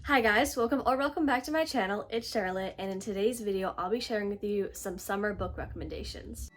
Hi guys, welcome back to my channel. It's Charlotte, and in today's video I'll be sharing with you some summer book recommendations.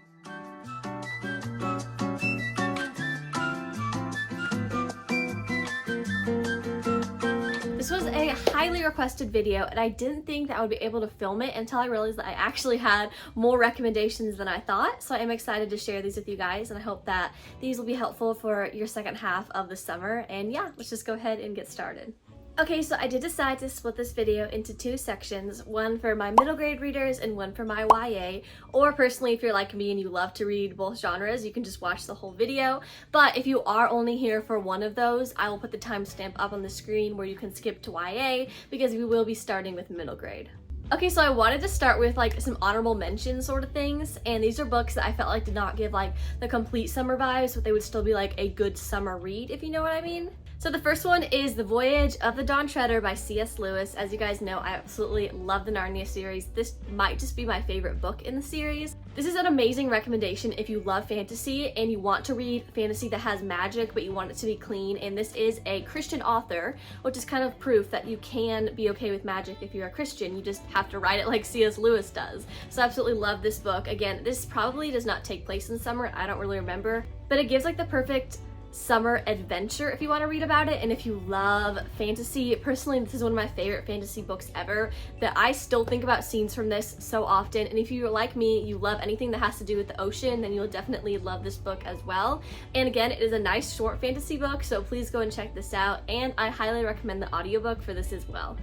This was a highly requested video, and I didn't think that I would be able to film it until I realized that I actually had more recommendations than I thought. So I am excited to share these with you guys, and I hope that these will be helpful for your second half of the summer. And yeah, let's just go ahead and get started. Okay, so I did decide to split this video into two sections, one for my middle grade readers and one for my YA, or personally if you're like me and you love to read both genres, you can just watch the whole video. But if you are only here for one of those, I will put the timestamp up on the screen where you can skip to YA because we will be starting with middle grade. Okay, so I wanted to start with like some honorable mention sort of things, and these are books that I felt like did not give like the complete summer vibes, but they would still be like a good summer read, if you know what I mean. So the first one is The Voyage of the Dawn Treader by C.S. Lewis. As you guys know, I absolutely love the Narnia series. This might just be my favorite book in the series. This is an amazing recommendation if you love fantasy and you want to read fantasy that has magic but you want it to be clean, and this is a Christian author, which is kind of proof that you can be okay with magic if you're a Christian. You just have to write it like C.S. Lewis does. So I absolutely love this book. Again, this probably does not take place in summer, I don't really remember, but it gives like the perfect summer adventure if you want to read about it. And if you love fantasy, personally this is one of my favorite fantasy books ever, that I still think about scenes from this so often. And if you're like me, you love anything that has to do with the ocean, then you'll definitely love this book as well. And again, it is a nice short fantasy book, so please go and check this out, and I highly recommend the audiobook for this as well.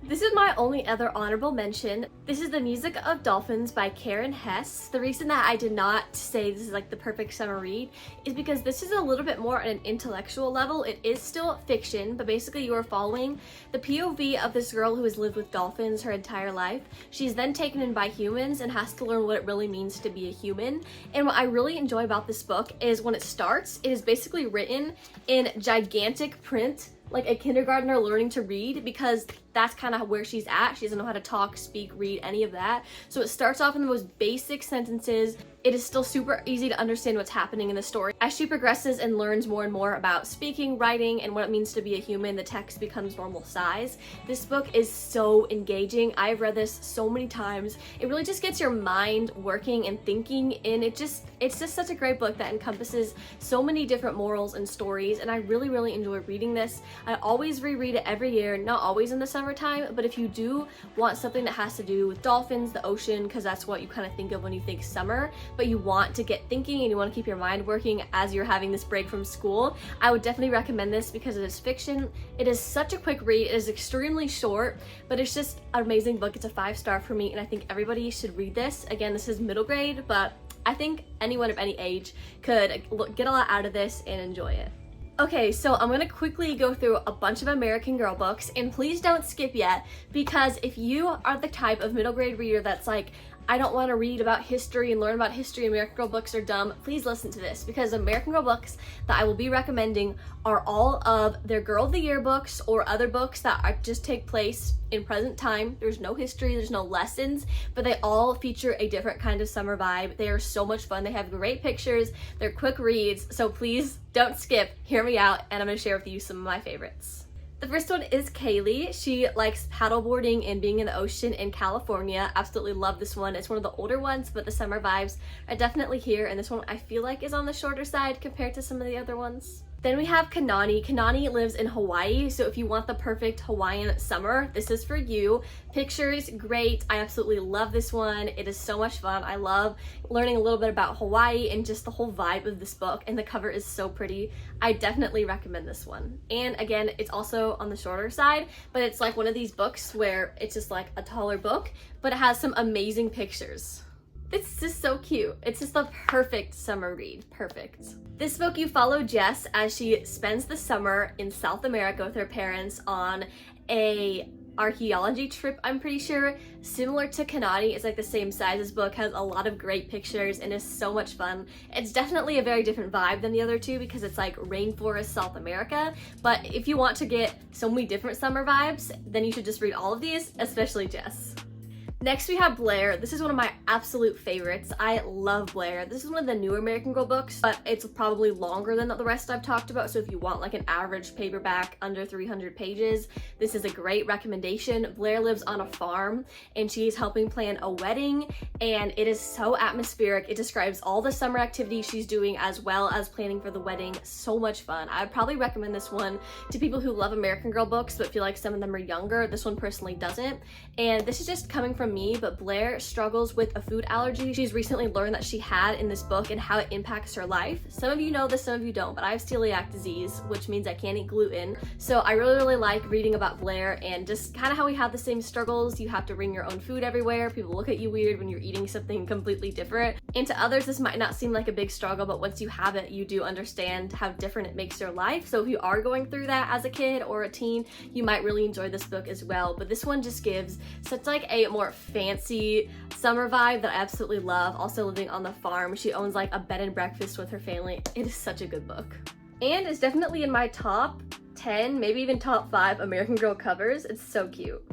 This is my only other honorable mention. This is The Music of Dolphins by Karen Hess. The reason that I did not say this is like the perfect summer read is because this is a little bit more at an intellectual level. It is still fiction, but basically you are following the POV of this girl who has lived with dolphins her entire life. She's then taken in by humans and has to learn what it really means to be a human. And what I really enjoy about this book is when it starts, it is basically written in gigantic print, like a kindergartner learning to read, because that's kind of where she's at. She doesn't know how to talk, speak, read, any of that. So it starts off in the most basic sentences. It is still super easy to understand what's happening in the story. As she progresses and learns more and more about speaking, writing, and what it means to be a human, the text becomes normal size. This book is so engaging. I've read this so many times. It really just gets your mind working and thinking, and it's just such a great book that encompasses so many different morals and stories, and I really enjoy reading this. I always reread it every year, not always in the summertime, but if you do want something that has to do with dolphins, the ocean, because that's what you kind of think of when you think summer, but you want to get thinking and you want to keep your mind working as you're having this break from school, I would definitely recommend this because it is fiction. It is such a quick read. It is extremely short, but it's just an amazing book. It's a 5-star for me, and I think everybody should read this. Again, this is middle grade, but I think anyone of any age could get a lot out of this and enjoy it. Okay, so I'm gonna quickly go through a bunch of American Girl books, and please don't skip yet, because if you are the type of middle grade reader that's like, I don't want to read about history and learn about history, American Girl books are dumb, please listen to this, because American Girl books that I will be recommending are all of their Girl of the Year books or other books that just take place in present time. There's no history, there's no lessons, but they all feature a different kind of summer vibe. They are so much fun. They have great pictures, they're quick reads, so please don't skip, hear me out, and I'm going to share with you some of my favorites. The first one is Kaylee. She likes paddleboarding and being in the ocean in California. Absolutely love this one. It's one of the older ones, but the summer vibes are definitely here, and this one I feel like is on the shorter side compared to some of the other ones. Then we have Kanani. Kanani lives in Hawaii, so if you want the perfect Hawaiian summer, this is for you. Pictures, great. I absolutely love this one. It is so much fun. I love learning a little bit about Hawaii and just the whole vibe of this book, and the cover is so pretty. I definitely recommend this one. And again, it's also on the shorter side, but it's like one of these books where it's just like a taller book, but it has some amazing pictures. It's just so cute. It's just the perfect summer read. Perfect. This book, you follow Jess as she spends the summer in South America with her parents on a archaeology trip, I'm pretty sure. Similar to Kanani, it's like the same size. This book has a lot of great pictures and is so much fun. It's definitely a very different vibe than the other two because it's like rainforest South America, but if you want to get so many different summer vibes, then you should just read all of these, especially Jess. Next we have Blair. This is one of my absolute favorites. I love Blair. This is one of the newer American Girl books, but it's probably longer than the rest I've talked about, so if you want like an average paperback under 300 pages, this is a great recommendation. Blair lives on a farm and she's helping plan a wedding, and it is so atmospheric. It describes all the summer activities she's doing as well as planning for the wedding. So much fun. I'd probably recommend this one to people who love American Girl books but feel like some of them are younger. This one personally doesn't, and this is just coming from me, but Blair struggles with a food allergy she's recently learned that she had in this book and how it impacts her life. Some of you know this, some of you don't, but I have celiac disease, which means I can't eat gluten. So I really like reading about Blair and just kind of how we have the same struggles. You have to bring your own food everywhere. People look at you weird when you're eating something completely different. And to others, this might not seem like a big struggle, but once you have it, you do understand how different it makes your life. So if you are going through that as a kid or a teen, you might really enjoy this book as well. But this one just gives such like a more fancy summer vibe that I absolutely love. Also living on the farm, she owns like a bed and breakfast with her family. It is such a good book. And it's definitely in my top 10, maybe even top 5 American Girl covers. It's so cute.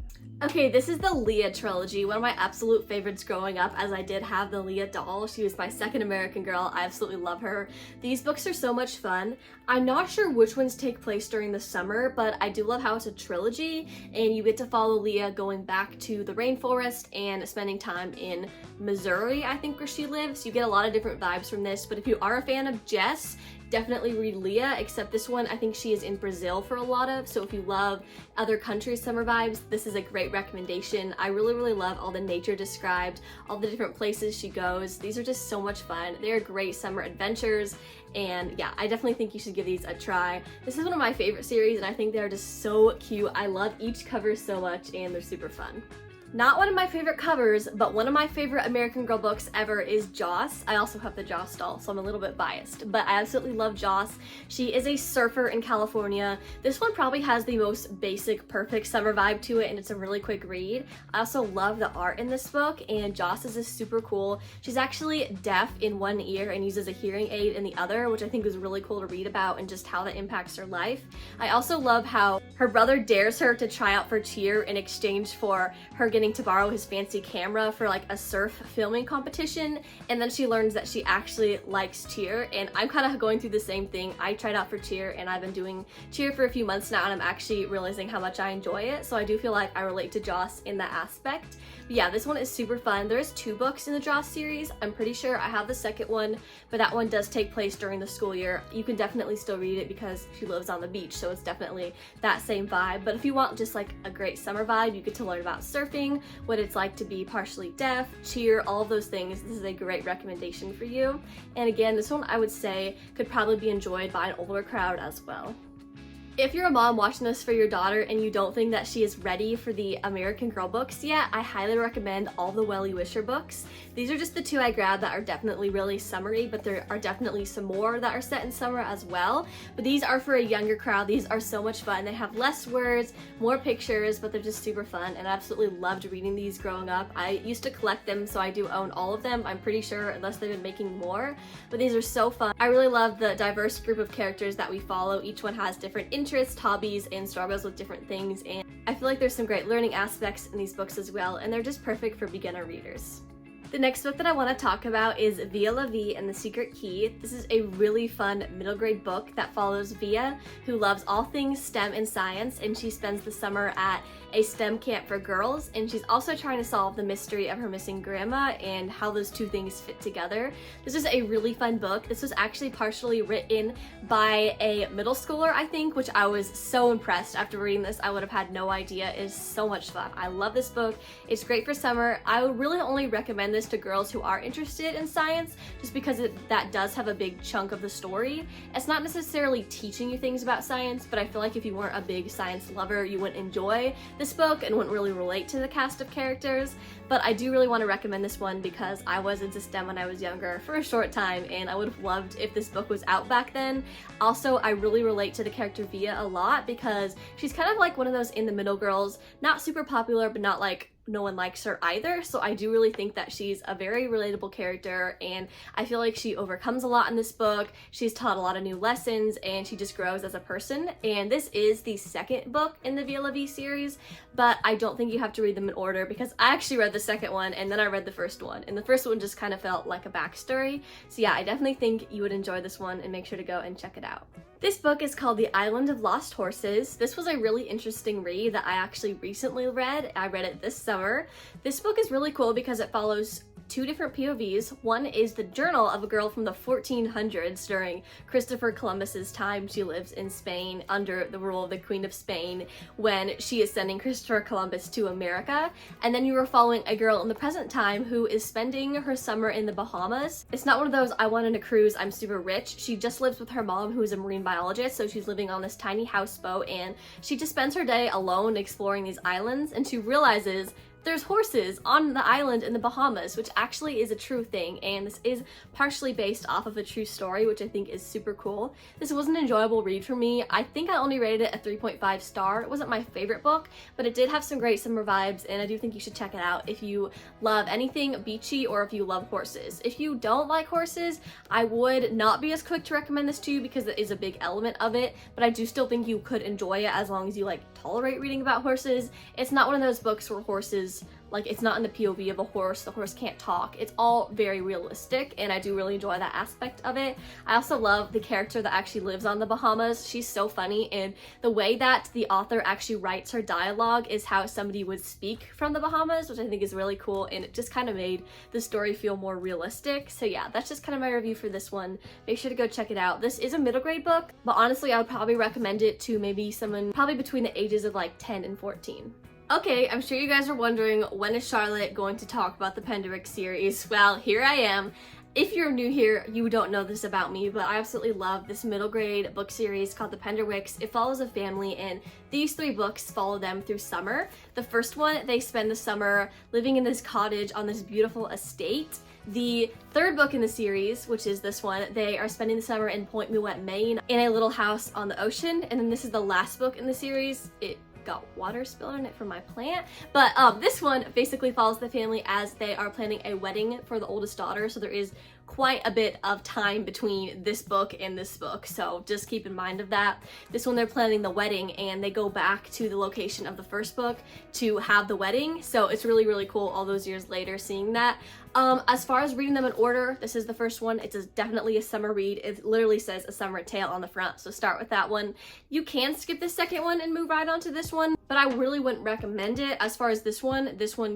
Okay, this is the Leah trilogy, one of my absolute favorites growing up, as I did have the Leah doll. She was my second American Girl. I absolutely love her. These books are so much fun. I'm not sure which ones take place during the summer, but I do love how it's a trilogy, and you get to follow Leah going back to the rainforest and spending time in Missouri, I think, where she lives. You get a lot of different vibes from this, but if you are a fan of Jess, definitely read Leah, except this one I think she is in Brazil for a lot of, so if you love other countries' summer vibes, this is a great recommendation. I really love all the nature described, all the different places she goes. These are just so much fun. They're great summer adventures, and yeah, I definitely think you should give these a try. This is one of my favorite series, and I think they're just so cute. I love each cover so much, and they're super fun. Not one of my favorite covers, but one of my favorite American Girl books ever is Joss. I also have the Joss doll, so I'm a little bit biased, but I absolutely love Joss. She is a surfer in California. This one probably has the most basic, perfect summer vibe to it, and it's a really quick read. I also love the art in this book, and Joss is just super cool. She's actually deaf in one ear and uses a hearing aid in the other, which I think is really cool to read about and just how that impacts her life. I also love how her brother dares her to try out for cheer in exchange for her getting to borrow his fancy camera for like a surf filming competition, and then she learns that she actually likes cheer, and I'm kind of going through the same thing. I tried out for cheer and I've been doing cheer for a few months now, and I'm actually realizing how much I enjoy it, so I do feel like I relate to Joss in that aspect. But yeah, this one is super fun. There's 2 books in the Joss series. I'm pretty sure I have the second one, but that one does take place during the school year. You can definitely still read it because she lives on the beach, so it's definitely that same vibe. But if you want just like a great summer vibe, you get to learn about surfing, what it's like to be partially deaf, cheer, all of those things. This is a great recommendation for you. And again, this one I would say could probably be enjoyed by an older crowd as well. If you're a mom watching this for your daughter and you don't think that she is ready for the American Girl books yet, I highly recommend all the Welly Wisher books. These are just the 2 I grabbed that are definitely really summery, but there are definitely some more that are set in summer as well. But these are for a younger crowd. These are so much fun. They have less words, more pictures, but they're just super fun, and I absolutely loved reading these growing up. I used to collect them, so I do own all of them, I'm pretty sure, unless they've been making more. But these are so fun. I really love the diverse group of characters that we follow. Each one has different interests, hobbies, and struggles with different things, and I feel like there's some great learning aspects in these books as well, and they're just perfect for beginner readers. The next book that I want to talk about is Via La Vie and the Secret Key. This is a really fun middle grade book that follows Via, who loves all things STEM and science, and she spends the summer at a STEM camp for girls, and she's also trying to solve the mystery of her missing grandma and how those 2 things fit together. This is a really fun book. This was actually partially written by a middle schooler, I think, which I was so impressed. After reading this, I would have had no idea. It is so much fun. I love this book. It's great for summer. I would really only recommend this to girls who are interested in science, just because that does have a big chunk of the story. It's not necessarily teaching you things about science, but I feel like if you weren't a big science lover, you wouldn't enjoy this book and wouldn't really relate to the cast of characters. But I do really want to recommend this one because I was into STEM when I was younger for a short time, and I would have loved if this book was out back then. Also, I really relate to the character Via a lot because she's kind of like one of those in the middle girls, not super popular, but not like no one likes her either. So I do really think that she's a very relatable character, and I feel like she overcomes a lot in this book. She's taught a lot of new lessons, and she just grows as a person. And this is the second book in the Vie la Vie series, but I don't think you have to read them in order, because I actually read the second one and then I read the first one, and the first one just kind of felt like a backstory. So yeah, I definitely think you would enjoy this one, and make sure to go and check it out. This book is called The Island of Lost Horses. This was a really interesting read that I actually recently read. I read it this summer. This book is really cool because it follows two different POVs. One is the journal of a girl from the 1400s during Christopher Columbus's time. She lives in Spain under the rule of the Queen of Spain when she is sending Christopher Columbus to America. And then you are following a girl in the present time who is spending her summer in the Bahamas. It's not one of those I went on a cruise, I'm super rich. She just lives with her mom, who is a marine biologist, so she's living on this tiny houseboat, and she just spends her day alone exploring these islands, and she realizes there's horses on the island in the Bahamas, which actually is a true thing, and this is partially based off of a true story, which I think is super cool. This was an enjoyable read for me. I think I only rated it a 3.5 star. It wasn't my favorite book, but it did have some great summer vibes, and I do think you should check it out if you love anything beachy or if you love horses. If you don't like horses, I would not be as quick to recommend this to you because it is a big element of it, but I do still think you could enjoy it as long as you like tolerate reading about horses. It's not one of those books where horses, like, it's not in the POV of a horse, the horse can't talk. It's all very realistic, and I do really enjoy that aspect of it. I also love the character that actually lives on the Bahamas. She's so funny, and the way that the author actually writes her dialogue is how somebody would speak from the Bahamas, which I think is really cool, and it just kind of made the story feel more realistic. So yeah, that's just kind of my review for this one. Make sure to go check it out. This is a middle grade book, but honestly, I would probably recommend it to maybe someone probably between the ages of like 10 and 14. Okay, I'm sure you guys are wondering, when is Charlotte going to talk about the Pender series? Well, here I am. If you're new here, you don't know this about me, but I absolutely love this middle grade book series called the Pender. It follows a family, and these 3 books follow them through summer. The first one, they spend the summer living in this cottage on this beautiful estate. The third book in the series, which is this one, they are spending the summer in Point Muette, Maine, in a little house on the ocean. And then this is the last book in the series. It got water spilled on it from my plant, but this one basically follows the family as they are planning a wedding for the oldest daughter, so there is quite a bit of time between this book and this book, so just keep in mind of that. This one, they're planning the wedding, and they go back to the location of the first book to have the wedding, so it's really, really cool all those years later seeing that. As far as reading them in order, this is the first one. It's definitely a summer read. It literally says A Summer Tale on the front, so start with that one. You can skip the second one and move right on to this one, but I really wouldn't recommend it. As far as this one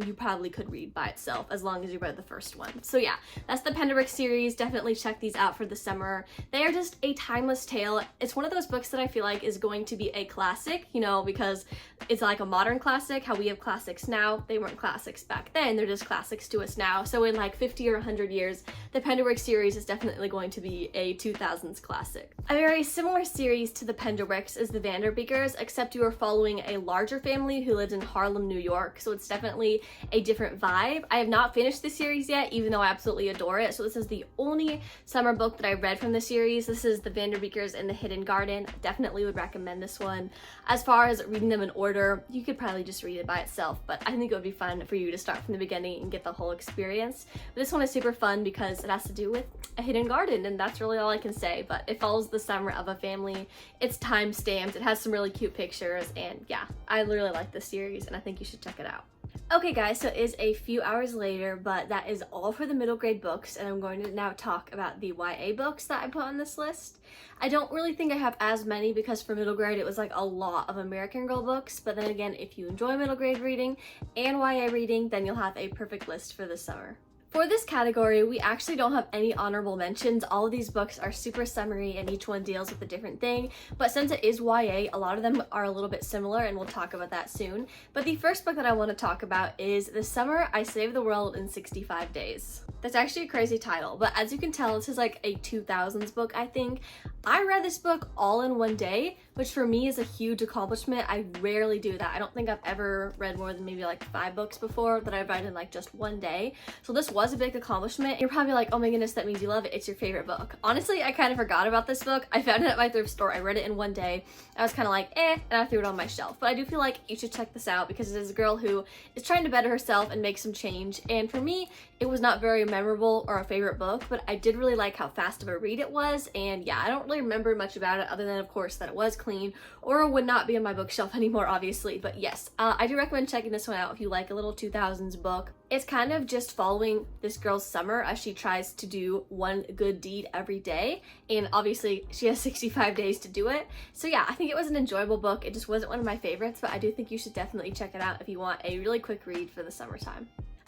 you probably could read by itself as long as you read the first one. So yeah, that's the Pender series. Definitely check these out for the summer. They are just a timeless tale. It's one of those books that I feel like is going to be a classic, you know, because it's like a modern classic. How we have classics now, they weren't classics back then. They're just classics to us now. So in like 50 or 100 years, the Pender series is definitely going to be a 2000s classic. A very similar series to the Pender is the Vanderbeekers, except you are following a larger family who lived in Harlem, New York, so it's definitely a different vibe. I have not finished the series yet, even though I absolutely adore it, so this is the only summer book that I read from the series. This is the Vanderbeekers and the Hidden Garden. Definitely would recommend this one. As far as reading them in order, you could probably just read it by itself, but I think it would be fun for you to start from the beginning and get the whole experience. But this one is super fun because it has to do with a hidden garden, and that's really all I can say, but it follows the summer of a family. It's time stamped. It has some really cute pictures, and yeah, I really like this series, and I think you should check it out. Okay guys, so it is a few hours later, but that is all for the middle grade books, and I'm going to now talk about the YA books that I put on this list. I don't really think I have as many because for middle grade it was like a lot of American Girl books, but then again, if you enjoy middle grade reading and YA reading, then you'll have a perfect list for this summer. For this category, we actually don't have any honorable mentions. All of these books are super summary and each one deals with a different thing, but since it is YA, a lot of them are a little bit similar, and we'll talk about that soon. But the first book that I want to talk about is The Summer I Saved the World in 65 Days. That's actually a crazy title, but as you can tell, this is like a 2000s book, I think. I read this book all in one day, which for me is a huge accomplishment. I rarely do that. I don't think I've ever read more than maybe like 5 books before that I've read in like just one day. So this was a big accomplishment. You're probably like, oh my goodness, that means you love it. It's your favorite book. Honestly, I kind of forgot about this book. I found it at my thrift store. I read it in one day. I was kind of like, and I threw it on my shelf. But I do feel like you should check this out because it is a girl who is trying to better herself and make some change. And for me, it was not very memorable or a favorite book, but I did really like how fast of a read it was. And yeah, I don't really remember much about it other than, of course, that it was clean or would not be on my bookshelf anymore, obviously. But yes, I do recommend checking this one out if you like a little 2000s book. It's kind of just following this girl's summer as she tries to do one good deed every day. And obviously she has 65 days to do it. So yeah, I think it was an enjoyable book. It just wasn't one of my favorites, but I do think you should definitely check it out if you want a really quick read for the summertime.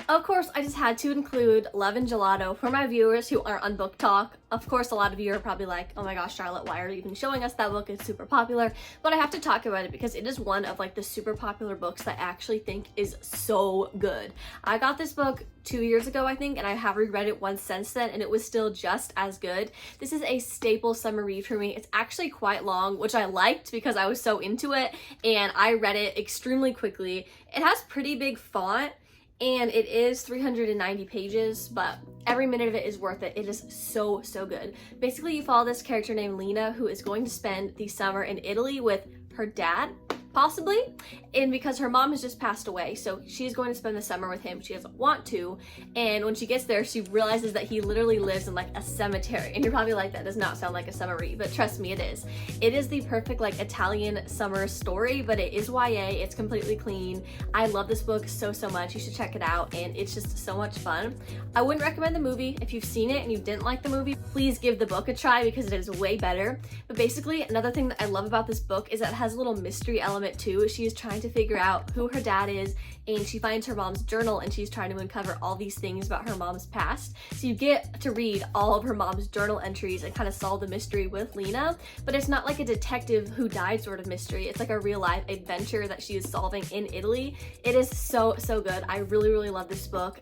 Of course, I just had to include Love and Gelato for my viewers who aren't on Book Talk. Of course, a lot of you are probably like, oh my gosh, Charlotte, why are you even showing us that book? It's super popular. But I have to talk about it because it is one of like the super popular books that I actually think is so good. I got this book 2 years ago, I think, and I have reread it once since then, and it was still just as good. This is a staple summer read for me. It's actually quite long, which I liked because I was so into it, and I read it extremely quickly. It has pretty big font, and it is 390 pages, but every minute of it is worth it. It is so, so good. Basically, you follow this character named Leah who is going to spend the summer in Italy with her dad, possibly, and because her mom has just passed away, so she's going to spend the summer with him. She doesn't want to, and when she gets there, she realizes that he literally lives in like a cemetery, and you're probably like, that does not sound like a summer read, but trust me, it is. It is the perfect like Italian summer story, but it is YA. It's completely clean. I love this book so, so much. You should check it out, and it's just so much fun. I wouldn't recommend the movie. If you've seen it and you didn't like the movie, please give the book a try because it is way better. But basically, another thing that I love about this book is that it has a little mystery element too. She is trying to figure out who her dad is, and she finds her mom's journal, and she's trying to uncover all these things about her mom's past. So you get to read all of her mom's journal entries and kind of solve the mystery with Leah, but it's not like a detective who died sort of mystery. It's like a real life adventure that she is solving in Italy. It is so, so good. I really, really love this book.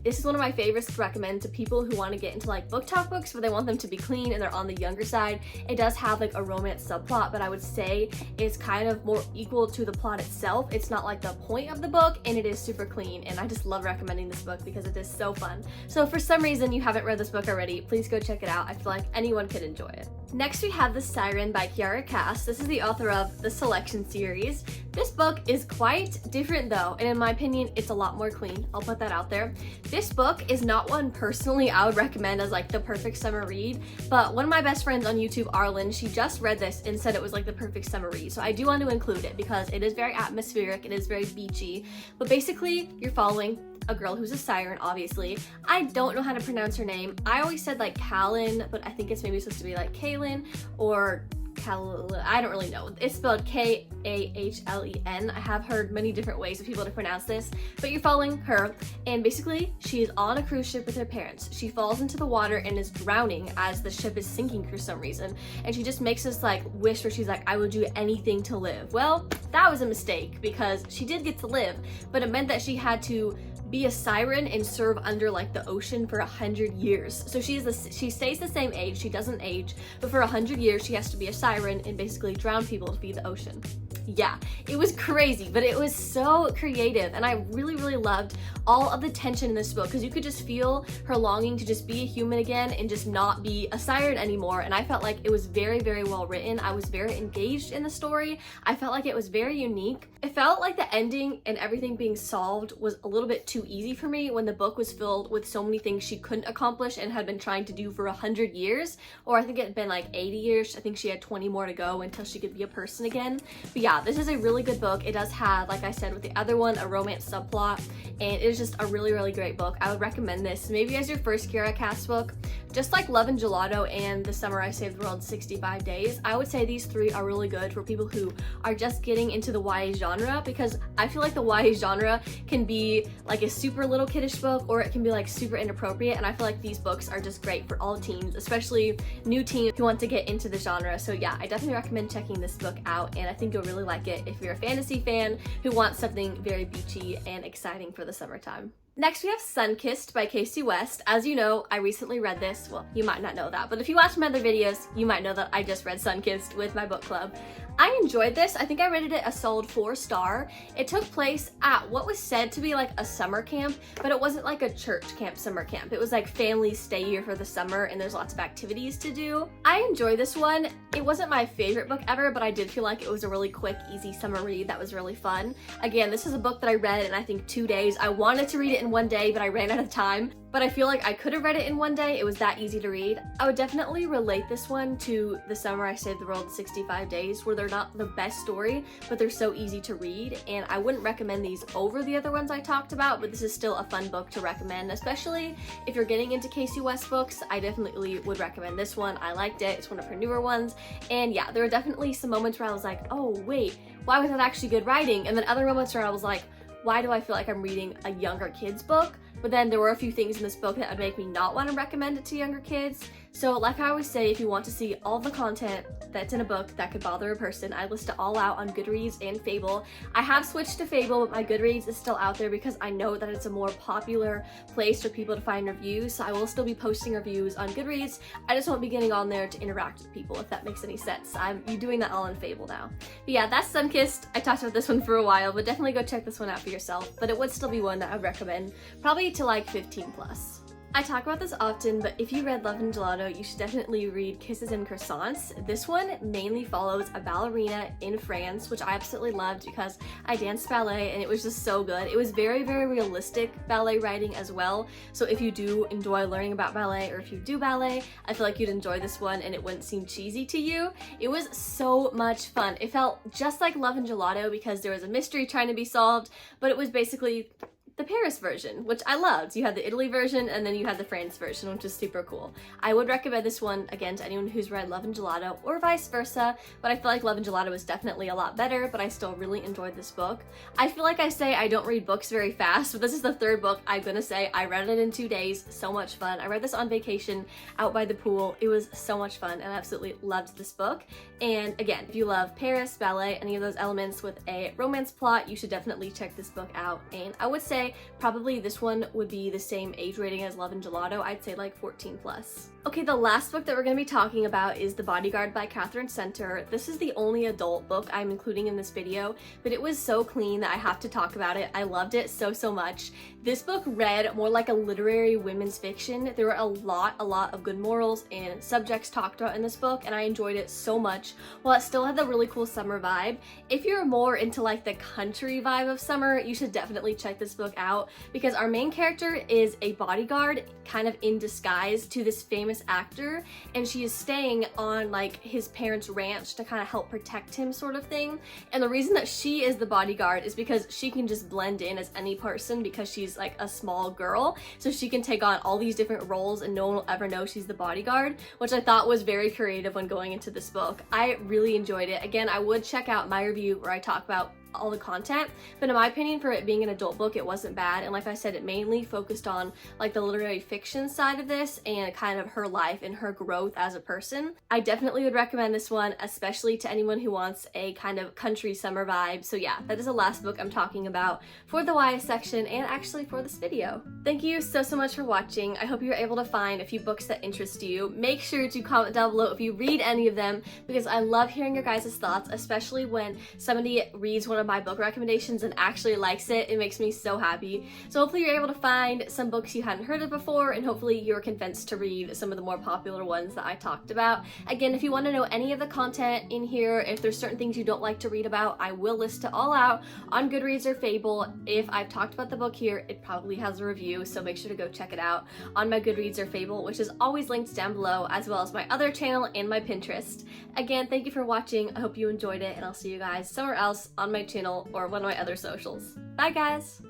This is one of my favorites to recommend to people who want to get into like book talk books, but they want them to be clean and they're on the younger side. It does have like a romance subplot, but I would say it's kind of more equal to the plot itself. It's not like the point of the book, and it is super clean, and I just love recommending this book because it is so fun. So if for some reason you haven't read this book already, please go check it out. I feel like anyone could enjoy it. Next we have the Siren by Kiara Cass. This is the author of the Selection series. This book is quite different though, and in my opinion, it's a lot more clean. I'll put that out there. This book is not one personally I would recommend as like the perfect summer read, but one of my best friends on YouTube, Arlen, she just read this and said it was like the perfect summer read. So I do want to include it because it is very atmospheric, it is very beachy, but basically you're following a girl who's a siren, obviously. I don't know how to pronounce her name. I always said like Kalin, but I think it's maybe supposed to be like Kaylin or I don't really know. It's spelled K-A-H-L-E-N. I have heard many different ways of people to pronounce this, but you're following her, and basically she is on a cruise ship with her parents. She falls into the water and is drowning as the ship is sinking for some reason, and she just makes this like wish where she's like, I would do anything to live. Well, that was a mistake because she did get to live, but it meant that she had to be a siren and serve under like the ocean for 100 years. So she stays the same age, she doesn't age, but for 100 years she has to be a siren and basically drown people to feed the ocean. Yeah, it was crazy, but it was so creative, and I really, really loved all of the tension in this book because you could just feel her longing to just be a human again and just not be a siren anymore, and I felt like it was very, very well written. I was very engaged in the story. I felt like it was very unique. It felt like the ending and everything being solved was a little bit too easy for me when the book was filled with so many things she couldn't accomplish and had been trying to do for 100 years, or I think it had been like 80 years. I think she had 20 more to go until she could be a person again. But yeah, this is a really good book. It does have, like I said with the other one, a romance subplot, and it is just a really, really great book. I would recommend this maybe as your first Kiara Cass book. Just like Love and Gelato and The Summer I Saved the World 65 Days, I would say these three are really good for people who are just getting into the YA genre, because I feel like the YA genre can be like a super little kiddish book, or it can be like super inappropriate, and I feel like these books are just great for all teens, especially new teens who want to get into the genre. So yeah, I definitely recommend checking this book out, and I think you'll really like it if you're a fantasy fan who wants something very beachy and exciting for the summertime. Next we have Sunkissed by Casey West. As you know, I recently read this. Well, you might not know that, but if you watch my other videos, you might know that I just read Sunkissed with my book club. I enjoyed this. I think I rated it a solid 4-star. It took place at what was said to be like a summer camp, but it wasn't like a church camp summer camp. It was like families stay here for the summer and there's lots of activities to do. I enjoyed this one. It wasn't my favorite book ever, but I did feel like it was a really quick, easy summer read that was really fun. Again, this is a book that I read in I think 2 days. I wanted to read it in 1 day, but I ran out of time. But I feel like I could have read it in 1 day. It was that easy to read. I would definitely relate this one to The Summer I Saved the World in 65 Days, where they're not the best story, but they're so easy to read. And I wouldn't recommend these over the other ones I talked about, but this is still a fun book to recommend, especially if you're getting into Casey West books. I definitely would recommend this one. I liked it. It's one of her newer ones. And yeah, there were definitely some moments where I was like, oh wait, why was that actually good writing? And then other moments where I was like, why do I feel like I'm reading a younger kid's book? But then there were a few things in this book that would make me not want to recommend it to younger kids. So like I always say, if you want to see all the content that's in a book that could bother a person, I list it all out on Goodreads and Fable. I have switched to Fable, but my Goodreads is still out there because I know that it's a more popular place for people to find reviews. So I will still be posting reviews on Goodreads. I just won't be getting on there to interact with people, if that makes any sense. I'm doing that all in Fable now. But yeah, that's Sunkissed. I talked about this one for a while, but definitely go check this one out for yourself. But it would still be one that I would recommend, probably to like 15 plus. I talk about this often, but if you read Love and Gelato, you should definitely read Kisses and Croissants. This one mainly follows a ballerina in France, which I absolutely loved because I danced ballet and it was just so good. It was very, very realistic ballet writing as well. So if you do enjoy learning about ballet, or if you do ballet, I feel like you'd enjoy this one and it wouldn't seem cheesy to you. It was so much fun. It felt just like Love and Gelato because there was a mystery trying to be solved, but it was basically the Paris version, which I loved. You had the Italy version and then you had the France version, which is super cool. I would recommend this one, again, to anyone who's read Love and Gelato or vice versa, but I feel like Love and Gelato was definitely a lot better, but I still really enjoyed this book. I feel like I say I don't read books very fast, but this is the third book I'm gonna say. I read it in 2 days, so much fun. I read this on vacation out by the pool. It was so much fun and I absolutely loved this book. And again, if you love Paris, ballet, any of those elements with a romance plot, you should definitely check this book out. And I would say probably this one would be the same age rating as Love and Gelato. I'd say like 14 plus. Okay, the last book that we're going to be talking about is The Bodyguard by Catherine Center. This is the only adult book I'm including in this video, but it was so clean that I have to talk about it. I loved it so, so much. This book read more like a literary women's fiction. There were a lot of good morals and subjects talked about in this book, and I enjoyed it so much, while it still had the really cool summer vibe. If you're more into like the country vibe of summer, you should definitely check this book out, because our main character is a bodyguard kind of in disguise to this famous actor, and she is staying on like his parents' ranch to kind of help protect him, sort of thing. And the reason that she is the bodyguard is because she can just blend in as any person, because she's like a small girl, so she can take on all these different roles and no one will ever know she's the bodyguard, which I thought was very creative when going into this book. I really enjoyed it. Again, I would check out my review where I talk about all the content, but in my opinion, for it being an adult book, it wasn't bad. And like I said, it mainly focused on like the literary fiction side of this and kind of her life and her growth as a person. I definitely would recommend this one, especially to anyone who wants a kind of country summer vibe. So yeah, that is the last book I'm talking about for the YA section and actually for this video. Thank you so much for watching. I hope you were able to find a few books that interest you. Make sure to comment down below if you read any of them, because I love hearing your guys' thoughts, especially when somebody reads one of my book recommendations and actually likes it. It makes me so happy. So hopefully you're able to find some books you hadn't heard of before, and hopefully you're convinced to read some of the more popular ones that I talked about. Again, if you want to know any of the content in here, if there's certain things you don't like to read about, I will list it all out on Goodreads or Fable. If I've talked about the book here, it probably has a review, so make sure to go check it out on my Goodreads or Fable, which is always linked down below, as well as my other channel and my Pinterest. Again, thank you for watching. I hope you enjoyed it, and I'll see you guys somewhere else on my channel or one of my other socials. Bye guys!